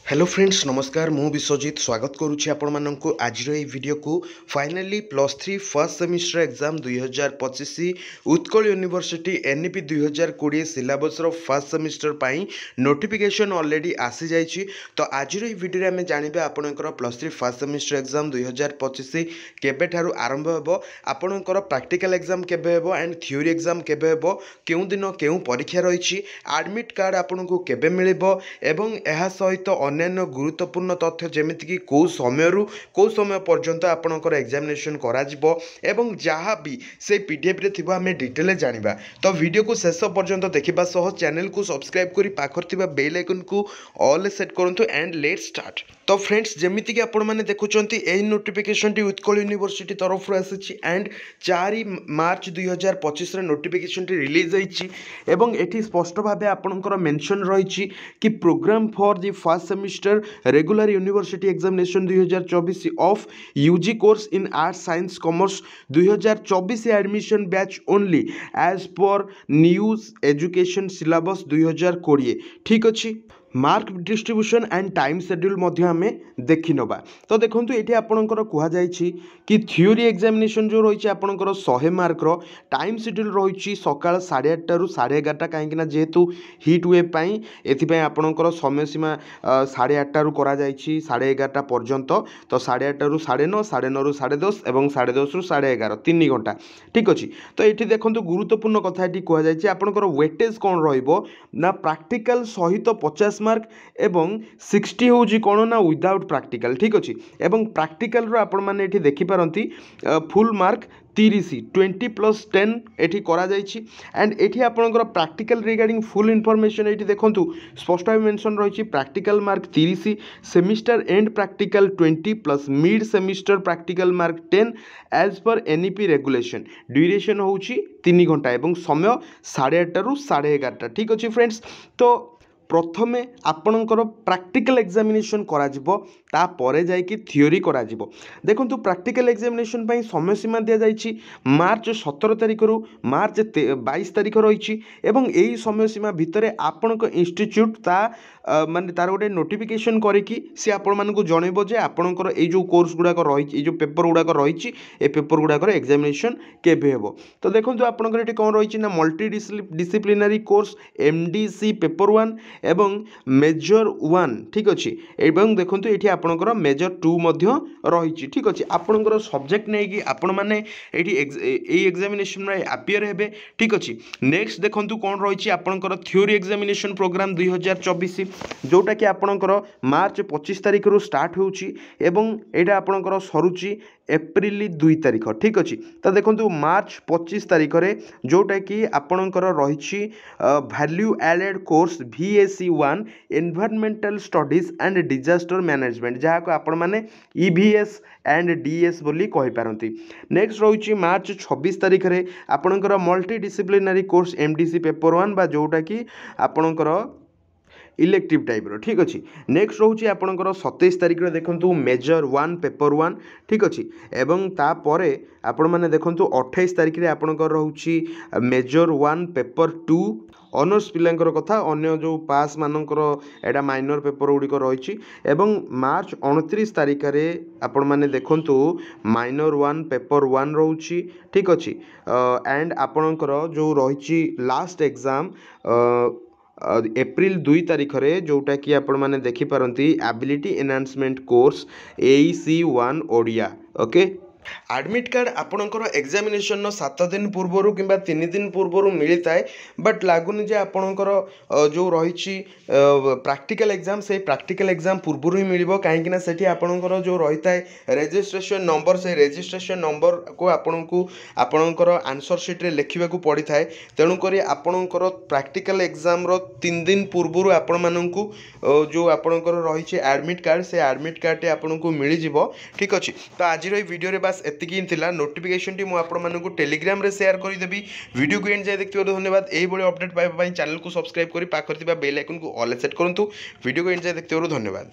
Hello friends नमस्कार मु विश्वजीत स्वागत करुच्ची आपण मानक आज वीडियो को finally +3 first semester exam 2025 Utkal university NEP 2020 syllabus first semester पाई नोटिफिकेशन ऑलरेडी आसी जाइए। तो आज वीडियो में जानिबा आपनकर +3 फर्स्ट सेमिस्टर एग्जाम 2025 केबे ठारू आरंभ हेबो, आपनकर प्रैक्टिकल एग्जाम केबे हेबो एंड थ्योरी एग्जाम केबे हेबो, केउ दिन केउ परीक्षा रही, एडमिट कार्ड आपनको केबे मिलिबो एवं एहा सहित अन्य गुरुत्वपूर्ण तथ्य जमीक कौ समय पर्यंत आपणकर एग्जामिनेशन करा जहाँ भी से पीडीएफ रे थिबा हमें डिटेल जानिबा। तो वीडियो को शेष पर्यंत देखा सह चैनल को सब्सक्राइब करी पाखर बेल आइकन को ऑल सेट करंतु एंड लेट स्टार्ट। तो फ्रेंड्स जमीक आपण मैंने देखुंत यही नोटिफिकेशन टी उत्कल यूनिवर्सिटी तरफ आसी एंड 4 मार्च 2025 नोटिफिकेशन टी रिलीज होती स्पष्ट भाव आपणकर मेंशन रही कि programme for the first semester regular university examination 2024 of UG course in arts science commerce 2024 admission batch only as per new education syllabus 2020। ठीक अच्छे mark distribution and time schedule आम देखी नवा। तो देखो ये आपंकर कहुई कि थ्योरी एग्जामिनेशन जो रही आपंकर 100 मार्कर टाइम शेड्यूल रही सका 8:30 रू 11:30 कहीं जेहेतु हिट वेव एपाई आपंकर समय सीमा 8:30 रू करा 11:30 पर्यंत। तो 8:30 रू 9:30 9:30 रू 10:30 और 10:30 रू 11:30 3 घंटा। ठीक अच्छे तो ये देखो गुरुत्वपूर्ण कथा ये कहुई आपंकर वेटेज कौन रहा प्रैक्टिकल सहित 50 मार्क एवं 60 हूँ कौन ना विदाउट प्रैक्टिकल। ठीक अच्छे एवं प्रैक्टिकल आपण मैंने देखिपारती फुल मार्क 30 20+10 एठी करा जाइछि एंड एठी आपनकर प्रैक्टिकल रिगार्डिंग फुल इनफॉरमेशन एठी देखंतु स्पष्ट मेंशन रही practical mark 30 semester end practical 20 plus mid semester practical mark 10 as per NEP regulation duration होउछि 3 घंटा एवं समय 8:30 रू 11:30। ठीक अच्छे फ्रेंड्स तो प्रथमे आपणकर प्रैक्टिकल एग्जामिनेशन तापर जाइए थ्योरी करा देखो प्रैक्टिकल एग्जामिनेशन पाई समय सीमा दि जाइए मार्च 17 तारिख रु मार्च 22 तारिख रही एवं यही समय सीमा भितर आपण इंस्टीट्यूट माने तार गोटे नोटिफिकेशन करिकी सी आपण मानकु जणैबो जे आपणकर ए जो कोर्स गुडाक रही जो पेपर गुडाक रही ए पेपर गुडाकर एग्जामिनेशन केबे हेबो। तो देखो आपणकर एटी कौन रही ना multi disciplinary course MDC paper 1 एवं मेजर 1। ठीक अच्छे एवं देखो ये आपणकर मेजर 2 रही। ठीक अच्छे आपणकर सब्जेक्ट नहीं कि आपण मैंने एग्जामिनेशन में अपियर हेबे। ठीक अच्छे नेक्स्ट देखो कौन रही आपणकर थ्योरी एग्जामिनेशन प्रोग्राम 2024 जोटा कि आपणकर मार्च 25 तारिख रु स्टार्ट होउची एवं एटा आपणकर सरुची एप्रिल 2 तारिख। ठीक अच्छे तो देखो मार्च 25 तारिख रे जोटा कि आपणकर रही value added course VAC 1 environmental studies and disaster management जहाँ को आपण माने EVS एंड DS बोली कहि पारंती। नेक्स्ट रही मार्च 26 तारिख रे आपणकर multi disciplinary course MDC paper 1 बा जोटा कि आपणकर इलेक्टिव टाइप रो। ठीक अच्छे नेक्स्ट रोचे आपणकर 27 तारिख रे देखंतु मेजर 1 पेपर 1। ठीक अच्छे एवं तापरे आपण माने देखंतु 28 तारिख रे आपणकर रहउची मेजर 1 पेपर 2 ऑनर्स पिलांकर कथा अन्य जो पास मानकर एटा माइनर पेपर गुड़िक रही एवं मार्च 29 तारिख रे आपण माने देखंतु माइनर 1 पेपर 1 रोची। ठीक अच्छे एंड आपणकर जो रही लास्ट एग्जाम एप्रिल 2 तारिख रे जोटा कि आपण माने देखि पारंती ability enhancement course AC1 Odia. Okay admit card आपणकर एग्जामिनेशन 7 दिन पूर्वर कि 3 दिन पूर्वर मिलता है बट लगुनि जे आपणकर जो रही प्रैक्टिकल एग्जाम से प्रैक्टिकल एग्जाम पूर्वर ही मिल कहीं से आपणकर जो रही है रजिस्ट्रेशन नंबर से रजिस्ट्रेशन नंबर को आपणकर आंसर सीट रे लिखा पड़ी था तेणुक आपणकर प्रैक्टिकल एग्जाम 3 दिन पूर्वर आपण मानू जो आपणकर रही एडमिट कार्ड से एडमिट कार्ड आपन को मिल जाव। ठीक अच्छे तो आज वीडियो बास एतिकी थिला नोटिफिकेशन टी मु आपण मानकु टेलीग्राम रे शेयर करि देबी। वीडियो को एंड जाय देखथिबारु धन्यवाद। एही बळे अपडेट पाइबा पई चैनल को सब्सक्राइब करी पाखर थिबा बेल आइकन को ऑल सेट करंतु। वीडियो को एंड जाय देखथिबारु धन्यवाद।